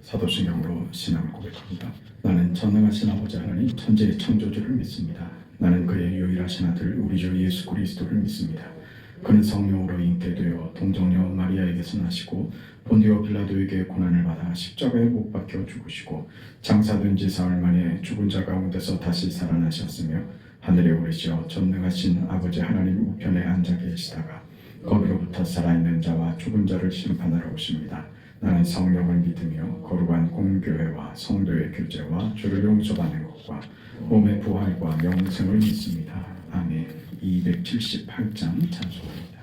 사도신경으로 신앙을 고백합니다. 나는 전능하신 아버지 하나님 천지의 창조주를 믿습니다. 나는 그의 유일하신 아들 우리 주 예수 그리스도를 믿습니다. 그는 성령으로 잉태되어 동정녀 마리아에게서 나시고 본디오 빌라도에게 고난을 받아 십자가에 못 박혀 죽으시고 장사된 지 사흘 만에 죽은 자 가운데서 다시 살아나셨으며 하늘에 오르시어 전능하신 아버지 하나님 우편에 앉아 계시다가 거기로부터 살아있는 자와 죽은 자를 심판하러 오십니다. 나는 성령을 믿으며 거룩한 공교회와 성도의 교제와 죄를 용서받는 것과 몸의 부활과 영생을 믿습니다. 아멘. 278장 찬송합니다.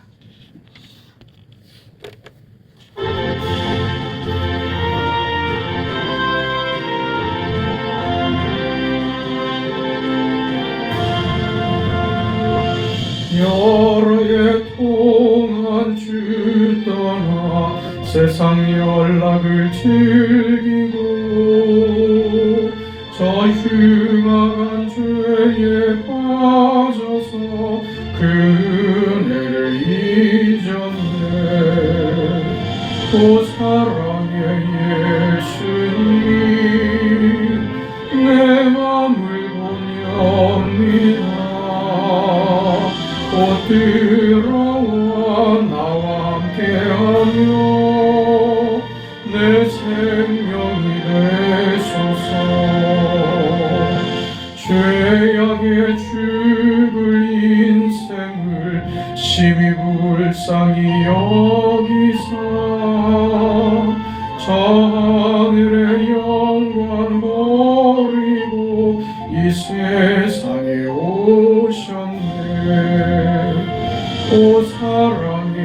여러 해 동안 주 떠나 세상 연락을 즐기고 저 흉악한 죄에 빠져서 그 은혜를 잊었네. 오 사랑의 예수님 내 맘을 보렵니다. 곧 들어와 나와 함께하며 내 생명이 되소서. 죄악에 죽을 인생을 심히 불쌍히 여기사 저 하늘의 영광 버리고 이 세상에 오셨네. 오 사랑의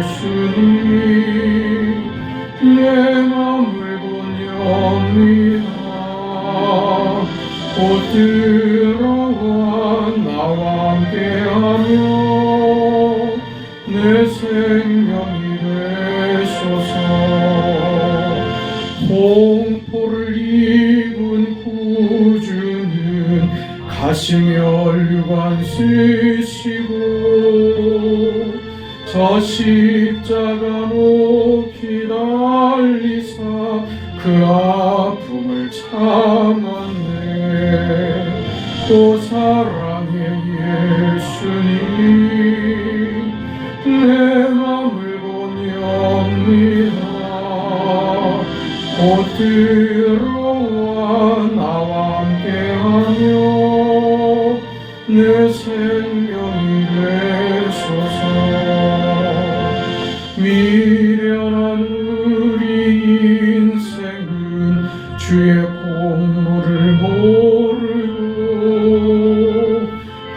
예수님 내 맘을 보렵니다. 곧 들어와 나와 함께하며 내 생명이 되소서. 공포를 입은 구주는 가시면류관 쓰시고 저 십자가 높이 달리사 그 아픔을 참았네. 또 사랑의 예수님 내 맘을 보렵니다. 곧 들어와 나와 함께하며 내 생명이 되소서. 미련한 우리 인생은 주의 공로를 모르고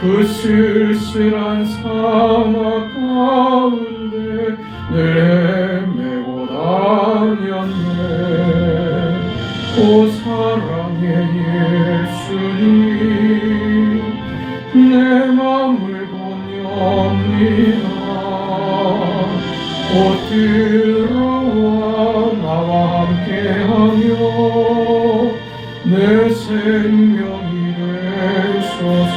그 쓸쓸한 사막 가운데 늘 헤매고 다녔네. 오 사랑의 예수님 내 맘을 보렵니다. 곧 들어와 나와 함께하며 내 생명이 되소서.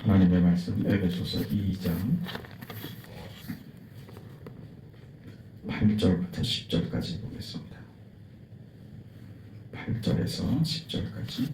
하나님의 말씀 에베소서 2장 8절부터 10절까지 보겠습니다. 8절에서 10절까지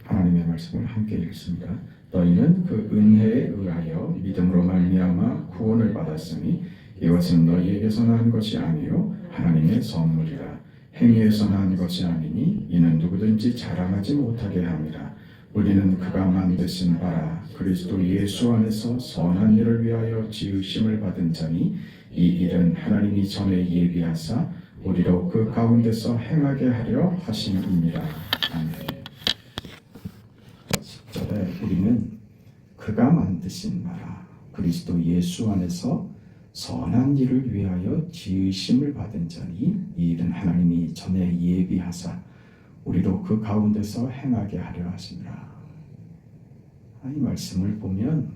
하나님의 말씀을 함께 읽습니다. 너희는 그 은혜에 의하여 믿음으로 말미암아 구원을 받았으니 이것은 너희에게서 난 것이 아니요 하나님의 선물이라. 행위에서 난 것이 아니니 이는 누구든지 자랑하지 못하게 함이라. 우리는 그가 만드신 바라 그리스도 예수 안에서 선한 일을 위하여 지으심을 받은 자니 이 일은 하나님이 전에 예비하사 우리로 그 가운데서 행하게 하려 하심이니라. 아멘. 10절에 우리는 그가 만드신 바라 그리스도 예수 안에서 선한 일을 위하여 지으심을 받은 자니 이 일은 하나님이 전에 예비하사 우리로 그 가운데서 행하게 하려 하시니라. 이 말씀을 보면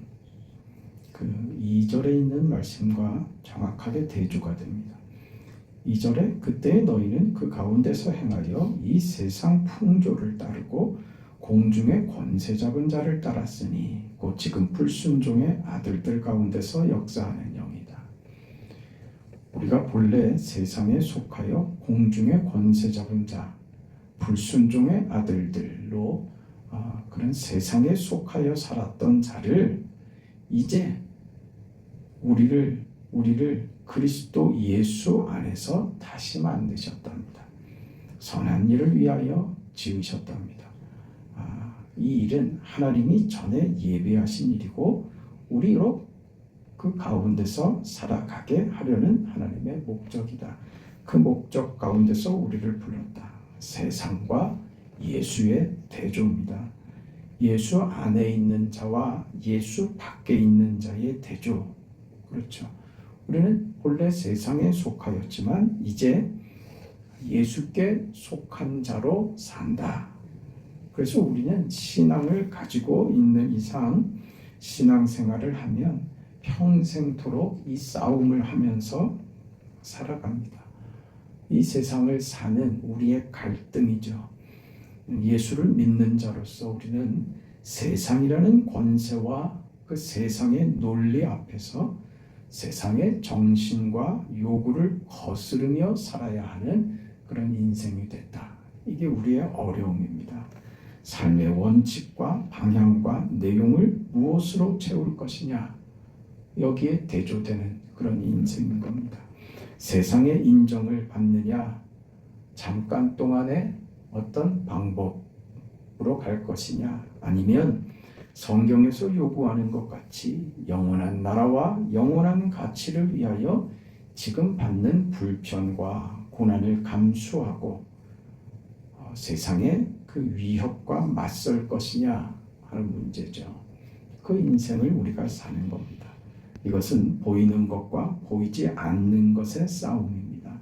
그 2절에 있는 말씀과 정확하게 대조가 됩니다. 2절에 그때 너희는 그 가운데서 행하여 이 세상 풍조를 따르고 공중의 권세 잡은 자를 따랐으니 곧 지금 불순종의 아들들 가운데서 역사하는 영이다. 우리가 본래 세상에 속하여 공중의 권세 잡은 자, 불순종의 아들들로 그런 세상에 속하여 살았던 자를 이제 우리를 그리스도 예수 안에서 다시 만드셨답니다. 선한 일을 위하여 지으셨답니다. 이 일은 하나님이 전에 예비하신 일이고 우리로 그 가운데서 살아가게 하려는 하나님의 목적이다. 그 목적 가운데서 우리를 불렀다. 세상과 예수의 대조입니다. 예수 안에 있는 자와 예수 밖에 있는 자의 대조. 그렇죠. 우리는 본래 세상에 속하였지만 이제 예수께 속한 자로 산다. 그래서 우리는 신앙을 가지고 있는 이상 신앙생활을 하면 평생토록 이 싸움을 하면서 살아갑니다. 이 세상을 사는 우리의 갈등이죠. 예수를 믿는 자로서 우리는 세상이라는 권세와 그 세상의 논리 앞에서 세상의 정신과 요구를 거스르며 살아야 하는 그런 인생이 됐다. 이게 우리의 어려움입니다. 삶의 원칙과 방향과 내용을 무엇으로 채울 것이냐, 여기에 대조되는 그런 인생인 겁니다. 세상의 인정을 받느냐, 잠깐 동안의 어떤 방법으로 갈 것이냐, 아니면 성경에서 요구하는 것 같이 영원한 나라와 영원한 가치를 위하여 지금 받는 불편과 고난을 감수하고 세상의 그 위협과 맞설 것이냐 하는 문제죠. 그 인생을 우리가 사는 겁니다. 이것은 보이는 것과 보이지 않는 것의 싸움입니다.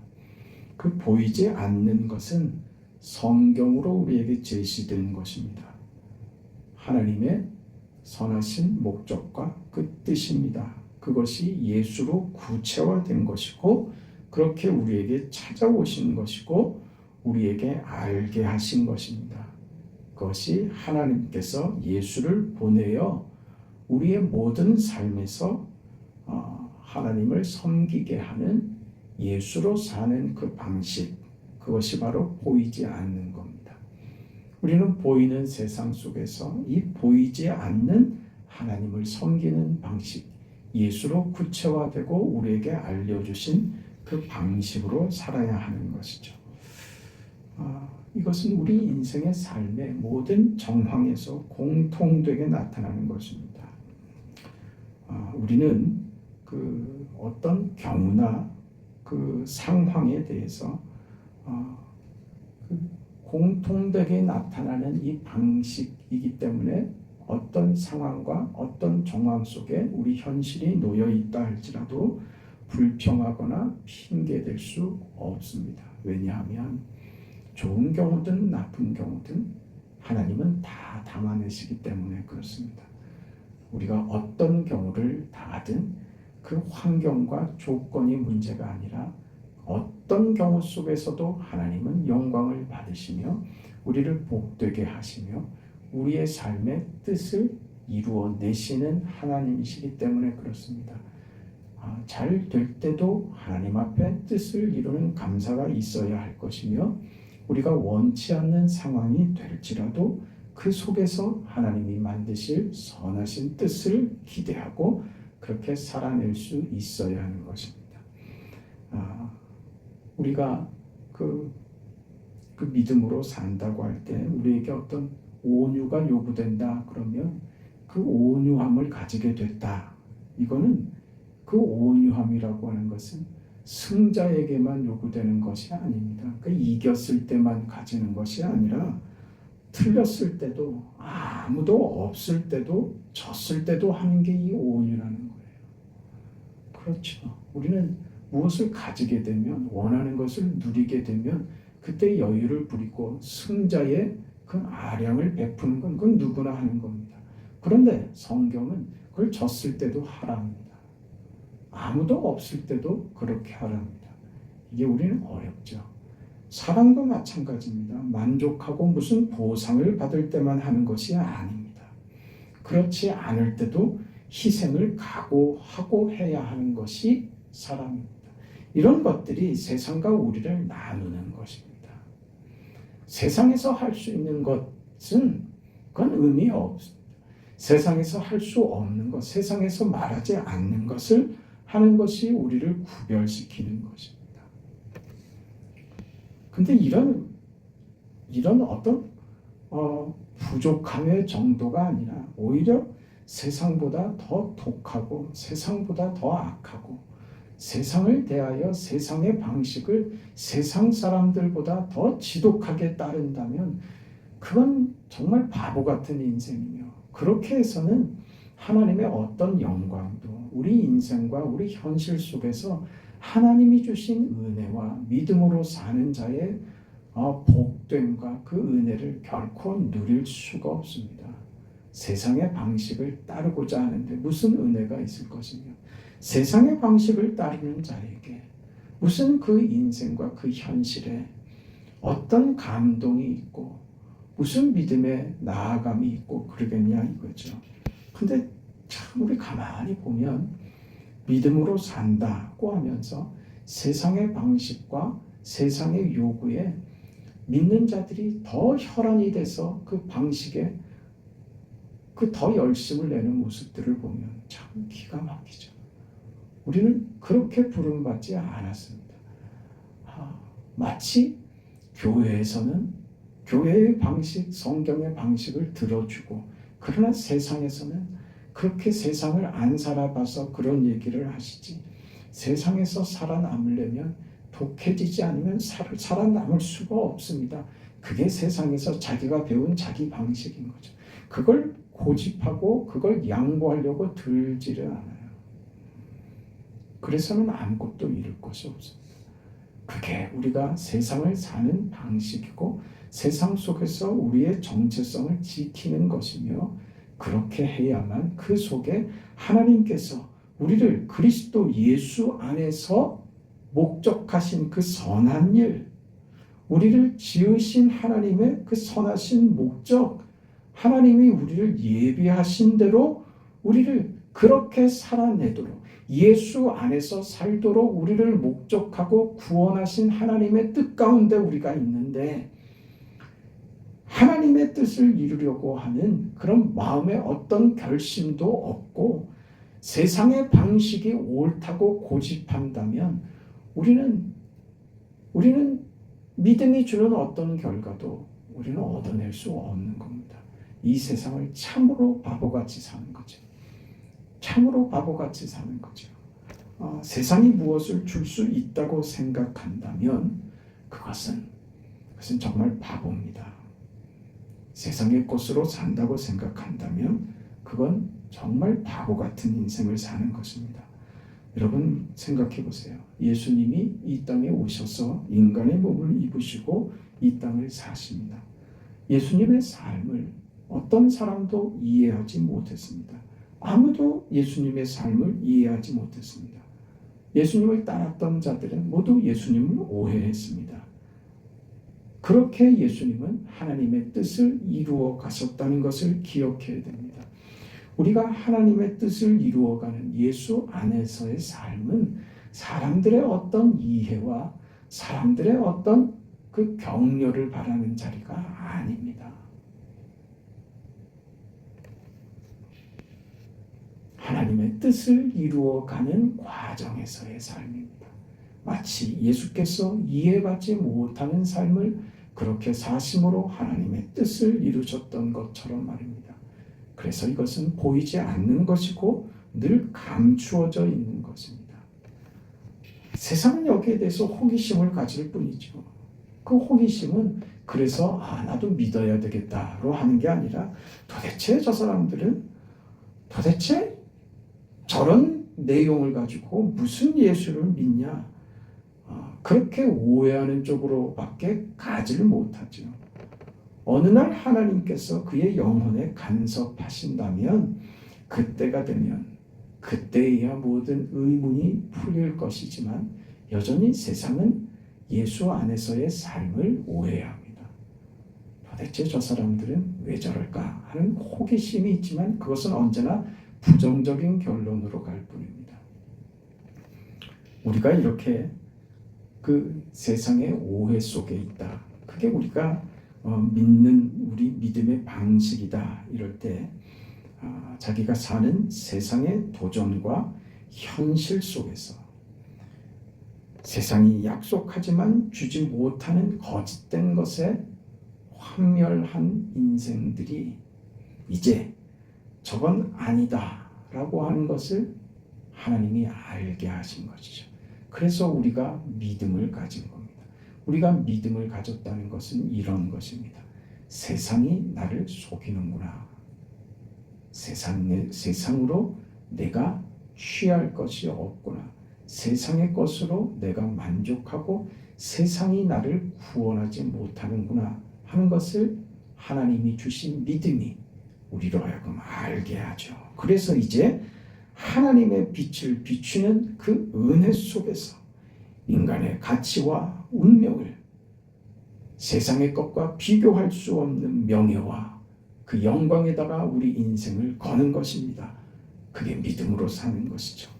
그 보이지 않는 것은 성경으로 우리에게 제시된 것입니다. 하나님의 선하신 목적과 그 뜻입니다. 그것이 예수로 구체화된 것이고 그렇게 우리에게 찾아오신 것이고 우리에게 알게 하신 것입니다. 그것이 하나님께서 예수를 보내어 우리의 모든 삶에서 하나님을 섬기게 하는 예수로 사는 그 방식, 그것이 바로 보이지 않는 겁니다. 우리는 보이는 세상 속에서 이 보이지 않는 하나님을 섬기는 방식, 예수로 구체화되고 우리에게 알려주신 그 방식으로 살아야 하는 것이죠. 이것은 우리 인생의 삶의 모든 정황에서 공통되게 나타나는 것입니다. 우리는 그 어떤 경우나 그 상황에 대해서 공통되게 나타나는 이 방식이기 때문에 어떤 상황과 어떤 정황 속에 우리 현실이 놓여 있다 할지라도 불평하거나 핑계댈 수 없습니다. 왜냐하면 좋은 경우든 나쁜 경우든 하나님은 다 담아내시기 때문에 그렇습니다. 우리가 어떤 경우를 당하든 그 환경과 조건이 문제가 아니라 어떤 경우 속에서도 하나님은 영광을 받으시며 우리를 복되게 하시며 우리의 삶의 뜻을 이루어내시는 하나님이시기 때문에 그렇습니다. 잘 될 때도 하나님 앞에 뜻을 이루는 감사가 있어야 할 것이며 우리가 원치 않는 상황이 될지라도 그 속에서 하나님이 만드실 선하신 뜻을 기대하고 그렇게 살아낼 수 있어야 하는 것입니다. 우리가 그 믿음으로 산다고 할 때 우리에게 어떤 온유가 요구된다 그러면 그 온유함을 가지게 됐다. 이거는 그 온유함이라고 하는 것은 승자에게만 요구되는 것이 아닙니다. 이겼을 때만 가지는 것이 아니라 틀렸을 때도 아무도 없을 때도 졌을 때도 하는 게 이 온유라는 거예요. 그렇죠. 우리는 무엇을 가지게 되면 원하는 것을 누리게 되면 그때 여유를 부리고 승자의 그 아량을 베푸는 건 그건 누구나 하는 겁니다. 그런데 성경은 그걸 졌을 때도 하랍니다. 아무도 없을 때도 그렇게 하랍니다. 이게 우리는 어렵죠. 사랑도 마찬가지입니다. 만족하고 무슨 보상을 받을 때만 하는 것이 아닙니다. 그렇지 않을 때도 희생을 각오하고 해야 하는 것이 사랑입니다. 이런 것들이 세상과 우리를 나누는 것입니다. 세상에서 할 수 있는 것은 그건 의미 없습니다. 세상에서 할 수 없는 것, 세상에서 말하지 않는 것을 하는 것이 우리를 구별시키는 것입니다. 근데 이런 어떤 부족함의 정도가 아니라 오히려 세상보다 더 독하고 세상보다 더 악하고 세상을 대하여 세상의 방식을 세상 사람들보다 더 지독하게 따른다면 그건 정말 바보 같은 인생이며 그렇게 해서는 하나님의 어떤 영광도 우리 인생과 우리 현실 속에서 하나님이 주신 은혜와 믿음으로 사는 자의 복됨과 그 은혜를 결코 누릴 수가 없습니다. 세상의 방식을 따르고자 하는데 무슨 은혜가 있을 것이며 세상의 방식을 따르는 자에게 무슨 그 인생과 그 현실에 어떤 감동이 있고 무슨 믿음의 나아감이 있고 그러겠냐 이거죠. 근데 참 우리 가만히 보면 믿음으로 산다고 하면서 세상의 방식과 세상의 요구에 믿는 자들이 더 혈안이 돼서 그 방식에 그 더 열심을 내는 모습들을 보면 참 기가 막히죠. 우리는 그렇게 부름받지 않았습니다. 마치 교회에서는 교회의 방식, 성경의 방식을 들어주고 그러나 세상에서는 그렇게 세상을 안 살아봐서 그런 얘기를 하시지 세상에서 살아남으려면 독해지지 않으면 살아남을 수가 없습니다. 그게 세상에서 자기가 배운 자기 방식인 거죠. 그걸 고집하고 그걸 양보하려고 들지를 않아요. 그래서는 아무것도 이룰 것이 없습니다. 그게 우리가 세상을 사는 방식이고 세상 속에서 우리의 정체성을 지키는 것이며 그렇게 해야만 그 속에 하나님께서 우리를 그리스도 예수 안에서 목적하신 그 선한 일, 우리를 지으신 하나님의 그 선하신 목적, 하나님이 우리를 예비하신 대로 우리를 그렇게 살아내도록 예수 안에서 살도록 우리를 목적하고 구원하신 하나님의 뜻 가운데 우리가 있는데 하나님의 뜻을 이루려고 하는 그런 마음의 어떤 결심도 없고 세상의 방식이 옳다고 고집한다면 우리는 믿음이 주는 어떤 결과도 우리는 얻어낼 수 없는 겁니다. 이 세상을 참으로 바보같이 사는 거죠. 참으로 바보같이 사는 거죠. 세상이 무엇을 줄 수 있다고 생각한다면 그것은 정말 바보입니다. 세상의 것으로 산다고 생각한다면 그건 정말 바보 같은 인생을 사는 것입니다. 여러분 생각해 보세요. 예수님이 이 땅에 오셔서 인간의 몸을 입으시고 이 땅을 사십니다. 예수님의 삶을 어떤 사람도 이해하지 못했습니다. 아무도 예수님의 삶을 이해하지 못했습니다. 예수님을 따랐던 자들은 모두 예수님을 오해했습니다. 그렇게 예수님은 하나님의 뜻을 이루어 가셨다는 것을 기억해야 됩니다. 우리가 하나님의 뜻을 이루어가는 예수 안에서의 삶은 사람들의 어떤 이해와 사람들의 어떤 그 격려를 바라는 자리가 아닙니다. 하나님의 뜻을 이루어가는 과정에서의 삶입니다. 마치 예수께서 이해받지 못하는 삶을 그렇게 사심으로 하나님의 뜻을 이루셨던 것처럼 말입니다. 그래서 이것은 보이지 않는 것이고 늘 감추어져 있는 것입니다. 세상은 여기에 대해서 호기심을 가질 뿐이죠. 그 호기심은 그래서 나도 믿어야 되겠다로 하는 게 아니라 도대체 저 사람들은 도대체 저런 내용을 가지고 무슨 예수를 믿냐 그렇게 오해하는 쪽으로밖에 가지를 못하죠. 어느 날 하나님께서 그의 영혼에 간섭하신다면 그때가 되면 그때에야 모든 의문이 풀릴 것이지만 여전히 세상은 예수 안에서의 삶을 오해해야 합니다. 도대체 저 사람들은 왜 저럴까 하는 호기심이 있지만 그것은 언제나 부정적인 결론으로 갈 뿐입니다. 우리가 이렇게 그 세상의 오해 속에 있다. 그게 우리가 믿는 우리 믿음의 방식이다. 이럴 때 자기가 사는 세상의 도전과 현실 속에서 세상이 약속하지만 주지 못하는 거짓된 것에 환멸한 인생들이 이제 저건 아니다 라고 하는 것을 하나님이 알게 하신 것이죠. 그래서 우리가 믿음을 가진 겁니다. 우리가 믿음을 가졌다는 것은 이런 것입니다. 세상이 나를 속이는구나. 세상으로 내가 취할 것이 없구나. 세상의 것으로 내가 만족하고 세상이 나를 구원하지 못하는구나 하는 것을 하나님이 주신 믿음이 우리로 하여금 알게 하죠. 그래서 이제 하나님의 빛을 비추는 그 은혜 속에서 인간의 가치와 운명을 세상의 것과 비교할 수 없는 명예와 그 영광에다가 우리 인생을 거는 것입니다. 그게 믿음으로 사는 것이죠.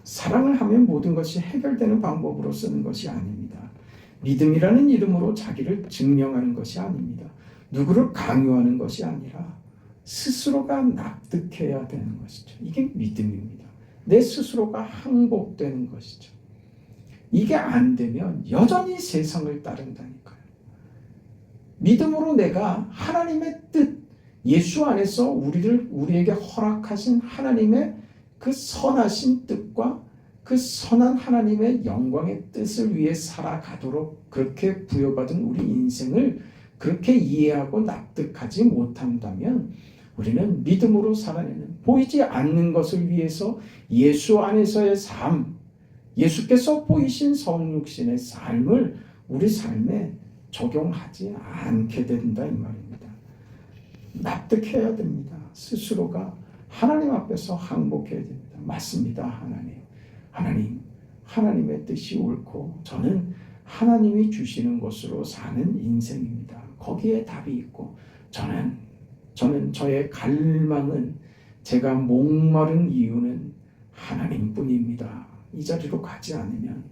사랑을 하면 모든 것이 해결되는 방법으로 쓰는 것이 아닙니다. 믿음이라는 이름으로 자기를 증명하는 것이 아닙니다. 누구를 강요하는 것이 아니라 스스로가 납득해야 되는 것이죠. 이게 믿음입니다. 내 스스로가 항복되는 것이죠. 이게 안 되면 여전히 세상을 따른다니까요. 믿음으로 내가 하나님의 뜻, 예수 안에서 우리에게 허락하신 하나님의 그 선하신 뜻과 그 선한 하나님의 영광의 뜻을 위해 살아가도록 그렇게 부여받은 우리 인생을 그렇게 이해하고 납득하지 못한다면 우리는 믿음으로 살아내는 보이지 않는 것을 위해서 예수 안에서의 삶, 예수께서 보이신 성육신의 삶을 우리 삶에 적용하지 않게 된다 이 말입니다. 납득해야 됩니다. 스스로가 하나님 앞에서 항복해야 됩니다. 맞습니다. 하나님의 뜻이 옳고 저는 하나님이 주시는 것으로 사는 인생입니다. 거기에 답이 있고 저는 저의 갈망은 제가 목마른 이유는 하나님뿐입니다. 이 자리로 가지 않으면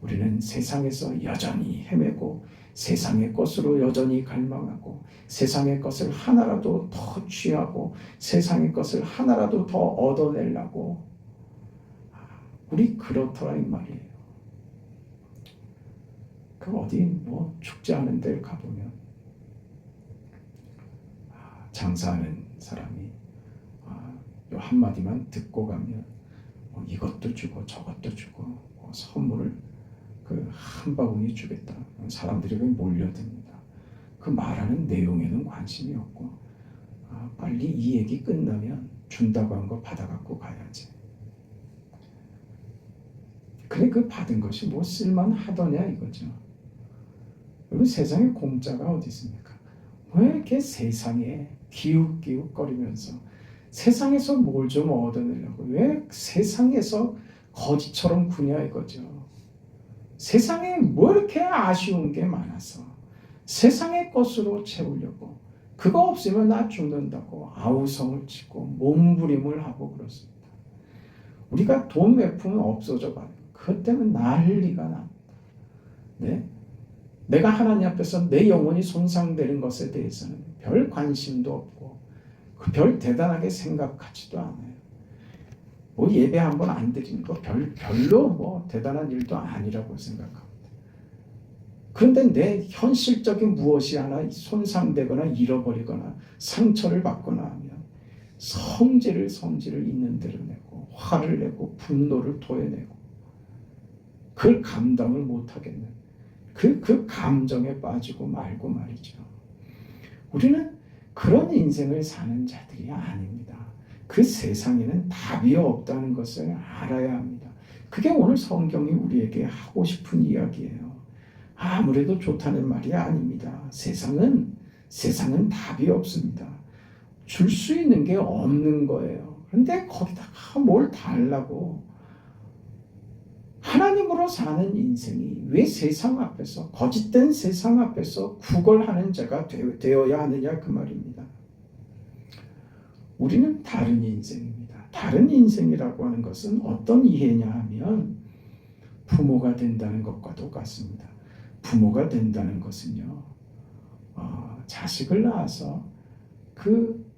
우리는 세상에서 여전히 헤매고 세상의 것으로 여전히 갈망하고 세상의 것을 하나라도 더 취하고 세상의 것을 하나라도 더 얻어내려고 우리 그렇더라 이 말이에요. 그 어디 축제하는 데를 가보면 장사하는 사람이 요 한마디만 듣고 가면 이것도 주고 저것도 주고 선물을 그 한 바구니 주겠다. 사람들이 몰려듭니다. 그 말하는 내용에는 관심이 없고 빨리 이 얘기 끝나면 준다고 한 거 받아갖고 가야지. 그래 그 받은 것이 쓸만하더냐 이거죠. 여러분 세상에 공짜가 어디 있습니까? 왜 이렇게 세상에 기웃기웃거리면서 세상에서 뭘 좀 얻어내려고 왜 세상에서 거지처럼 구냐 이거죠. 세상에 뭐 이렇게 아쉬운 게 많아서 세상의 것으로 채우려고 그거 없으면 나 죽는다고 아우성을 치고 몸부림을 하고 그렇습니다. 우리가 돈 몇 푼 없어져 봐요. 그것 때문에 난리가 납니다. 네? 내가 하나님 앞에서 내 영혼이 손상되는 것에 대해서는 별 관심도 없고 별 대단하게 생각하지도 않아요. 예배 한번 안 드리는 거 별로 대단한 일도 아니라고 생각합니다. 그런데 내 현실적인 무엇이 하나 손상되거나 잃어버리거나 상처를 받거나 하면 성질을 있는 대로 내고 화를 내고 분노를 토해내고 그걸 감당을 못하겠는 그 감정에 빠지고 말고 말이죠. 우리는 그런 인생을 사는 자들이 아닙니다. 그 세상에는 답이 없다는 것을 알아야 합니다. 그게 오늘 성경이 우리에게 하고 싶은 이야기예요. 아무래도 좋다는 말이 아닙니다. 세상은 답이 없습니다. 줄 수 있는 게 없는 거예요. 그런데 거기다가 뭘 달라고 하나님으로 사는 인생이 왜 세상 앞에서, 거짓된 세상 앞에서 구걸하는 자가 되어야 하느냐 그 말입니다. 우리는 다른 인생입니다. 다른 인생이라고 하는 것은 어떤 이해냐 하면 부모가 된다는 것과 똑같습니다. 부모가 된다는 것은요, 자식을 낳아서 그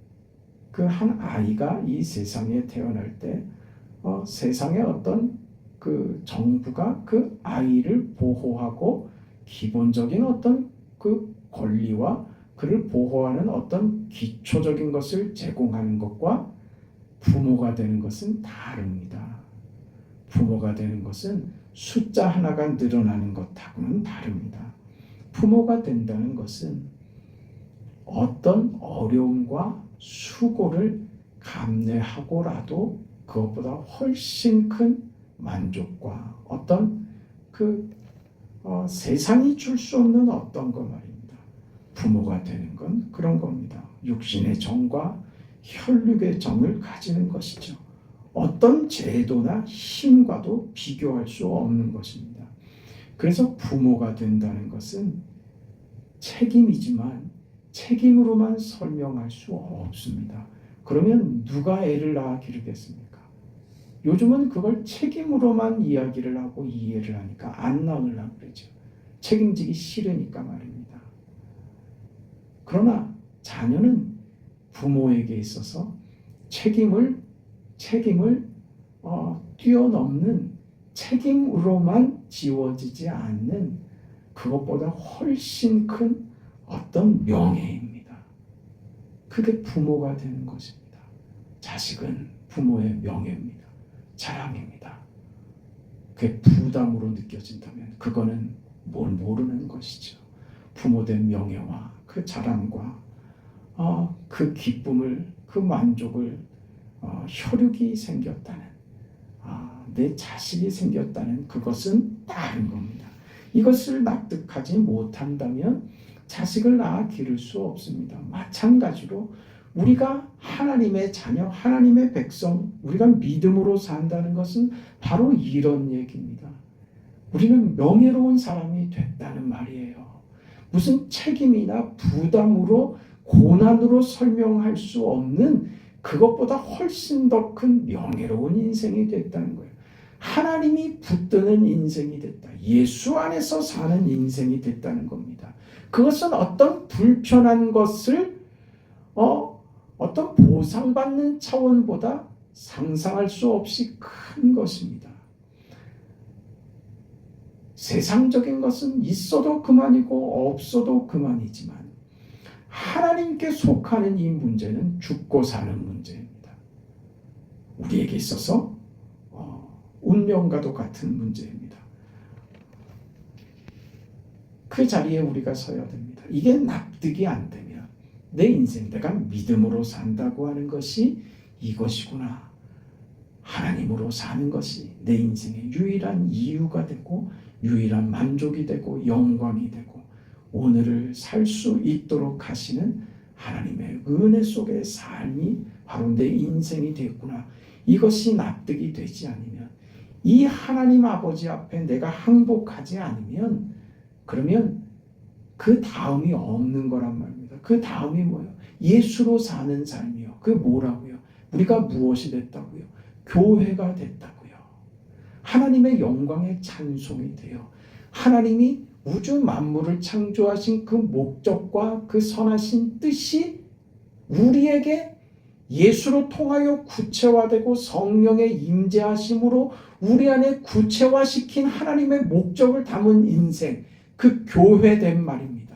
한 아이가 이 세상에 태어날 때 세상의 어떤 그 정부가 그 아이를 보호하고 기본적인 어떤 그 권리와 그를 보호하는 어떤 기초적인 것을 제공하는 것과 부모가 되는 것은 다릅니다. 부모가 되는 것은 숫자 하나가 늘어나는 것하고는 다릅니다. 부모가 된다는 것은 어떤 어려움과 수고를 감내하고라도 그것보다 훨씬 큰 만족과 어떤 세상이 줄 수 없는 어떤 것 말입니다. 부모가 되는 건 그런 겁니다. 육신의 정과 혈육의 정을 가지는 것이죠. 어떤 제도나 힘과도 비교할 수 없는 것입니다. 그래서 부모가 된다는 것은 책임이지만 책임으로만 설명할 수 없습니다. 그러면 누가 애를 낳아 기르겠습니까? 요즘은 그걸 책임으로만 이야기를 하고 이해를 하니까 안 낳으려고 그러죠. 책임지기 싫으니까 말입니다. 그러나 자녀는 부모에게 있어서 책임을 뛰어넘는, 책임으로만 지워지지 않는 그것보다 훨씬 큰 어떤 명예입니다. 그게 부모가 되는 것입니다. 자식은 부모의 명예입니다. 자랑입니다. 그게 부담으로 느껴진다면 그거는 뭘 모르는 것이죠. 부모된 명예와 그 자랑과 그 기쁨을, 그 만족을 혈육이 생겼다는, 내 자식이 생겼다는 그것은 다른 겁니다. 이것을 납득하지 못한다면 자식을 낳아 기를 수 없습니다. 마찬가지로 우리가 하나님의 자녀, 하나님의 백성, 우리가 믿음으로 산다는 것은 바로 이런 얘기입니다. 우리는 명예로운 사람이 됐다는 말이에요. 무슨 책임이나 부담으로, 고난으로 설명할 수 없는 그것보다 훨씬 더 큰 명예로운 인생이 됐다는 거예요. 하나님이 붙드는 인생이 됐다. 예수 안에서 사는 인생이 됐다는 겁니다. 그것은 어떤 불편한 것을 어떤 보상받는 차원보다 상상할 수 없이 큰 것입니다. 세상적인 것은 있어도 그만이고 없어도 그만이지만 하나님께 속하는 이 문제는 죽고 사는 문제입니다. 우리에게 있어서 운명과도 같은 문제입니다. 그 자리에 우리가 서야 됩니다. 이게 납득이 안 되면 내 인생, 내가 믿음으로 산다고 하는 것이 이것이구나, 하나님으로 사는 것이 내 인생의 유일한 이유가 되고 유일한 만족이 되고 영광이 되고 오늘을 살 수 있도록 하시는 하나님의 은혜 속의 삶이 바로 내 인생이 됐구나, 이것이 납득이 되지 않으면, 이 하나님 아버지 앞에 내가 항복하지 않으면, 그러면 그 다음이 없는 거란 말입니다. 그 다음이 뭐예요? 예수로 사는 삶이요. 그게 뭐라고요? 우리가 무엇이 됐다고요? 교회가 됐다고요. 하나님의 영광의 찬송이 돼요. 하나님이 우주 만물을 창조하신 그 목적과 그 선하신 뜻이 우리에게 예수로 통하여 구체화되고 성령의 임재하심으로 우리 안에 구체화시킨 하나님의 목적을 담은 인생, 그 교회된 말입니다.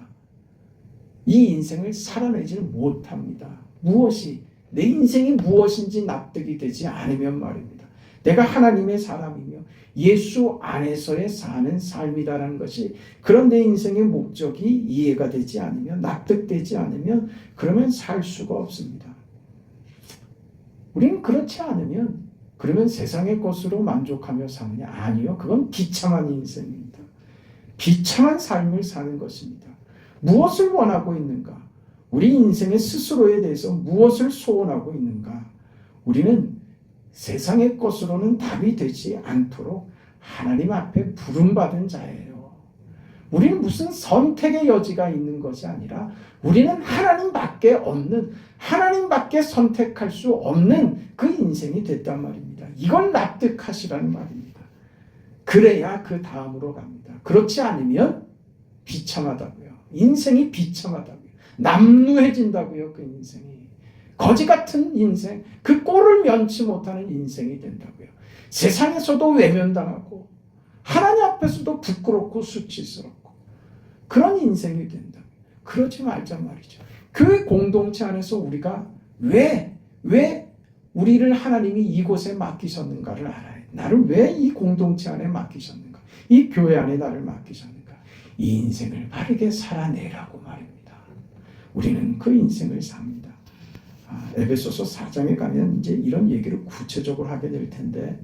이 인생을 살아내지 못합니다. 무엇이, 내 인생이 무엇인지 납득이 되지 않으면 말입니다. 내가 하나님의 사람이며 예수 안에서의 사는 삶이다라는 것이, 그런 내 인생의 목적이 이해가 되지 않으면, 납득되지 않으면 그러면 살 수가 없습니다. 우리는 그렇지 않으면, 그러면 세상의 것으로 만족하며 사느냐? 아니요. 그건 비참한 인생입니다. 비참한 삶을 사는 것입니다. 무엇을 원하고 있는가? 우리 인생의 스스로에 대해서 무엇을 소원하고 있는가? 우리는 세상의 것으로는 답이 되지 않도록 하나님 앞에 부름받은 자예요. 우리는 무슨 선택의 여지가 있는 것이 아니라 우리는 하나님밖에 없는, 하나님밖에 선택할 수 없는 그 인생이 됐단 말입니다. 이걸 납득하시라는 말입니다. 그래야 그 다음으로 갑니다. 그렇지 않으면 비참하다고요. 인생이 비참하다고요. 남루해진다고요. 그 인생이. 거지 같은 인생, 그 꼴을 면치 못하는 인생이 된다고요. 세상에서도 외면당하고 하나님 앞에서도 부끄럽고 수치스럽고 그런 인생이 된다. 그러지 말자 말이죠. 그 공동체 안에서 우리가 왜 우리를 하나님이 이곳에 맡기셨는가를 알아야 돼. 나를 왜 이 공동체 안에 맡기셨는가? 이 교회 안에 나를 맡기셨는가? 이 인생을 바르게 살아내라고 말입니다. 우리는 그 인생을 삽니다. 에베소서 4장에 가면 이제 이런 얘기를 구체적으로 하게 될 텐데,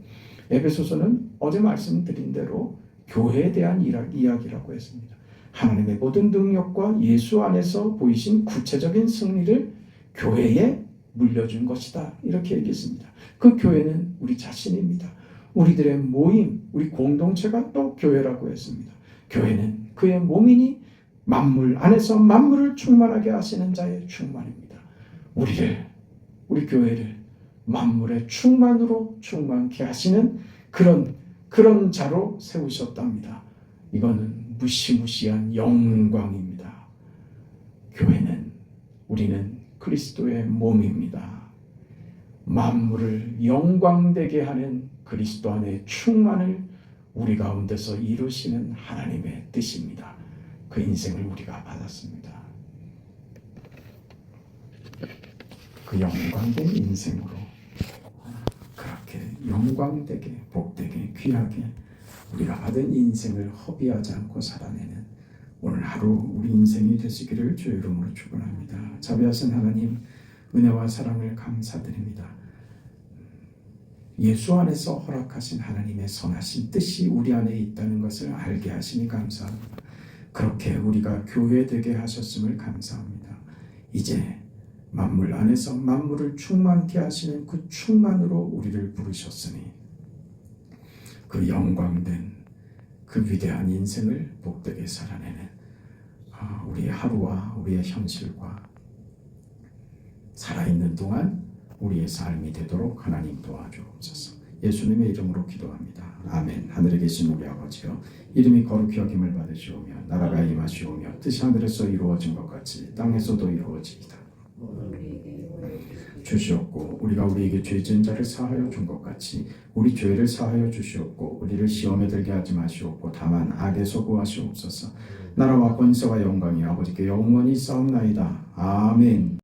에베소서는 어제 말씀드린 대로 교회에 대한 이야기라고 했습니다. 하나님의 모든 능력과 예수 안에서 보이신 구체적인 승리를 교회에 물려준 것이다. 이렇게 얘기했습니다. 그 교회는 우리 자신입니다. 우리들의 모임, 우리 공동체가 또 교회라고 했습니다. 교회는 그의 몸이니 만물 안에서 만물을 충만하게 하시는 자의 충만입니다. 우리 교회를 만물의 충만으로 충만케 하시는 그런 자로 세우셨답니다. 이거는 무시무시한 영광입니다. 우리는 그리스도의 몸입니다. 만물을 영광되게 하는 그리스도 안의 충만을 우리 가운데서 이루시는 하나님의 뜻입니다. 그 인생을 우리가 받았습니다. 그 영광된 인생으로 그렇게 영광되게 복되게 귀하게 우리가 받은 인생을 허비하지 않고 살아내는 오늘 하루 우리 인생이 되시기를 주의 이름으로 축원합니다. 자비하신 하나님, 은혜와 사랑을 감사드립니다. 예수 안에서 허락하신 하나님의 선하신 뜻이 우리 안에 있다는 것을 알게 하시니 감사합니다. 그렇게 우리가 교회되게 하셨음을 감사합니다. 이제 만물 안에서 만물을 충만케 하시는 그 충만으로 우리를 부르셨으니 그 영광된 그 위대한 인생을 복되게 살아내는 우리의 하루와 우리의 현실과 살아있는 동안 우리의 삶이 되도록 하나님 도와주옵소서. 예수님의 이름으로 기도합니다. 아멘. 하늘에 계신 우리 아버지여, 이름이 거룩히 여김을 받으시오며 나라가 임하시오며 뜻이 하늘에서 이루어진 것 같이 땅에서도 이루어지이다. 주시옵고 우리가 우리에게 죄 지은 자를 사하여 준 것 같이 우리 죄를 사하여 주시옵고 우리를 시험에 들게 하지 마시옵고 다만 악에서 구하시옵소서. 나라와 권세와 영광이 아버지께 영원히 싸움나이다. 아멘.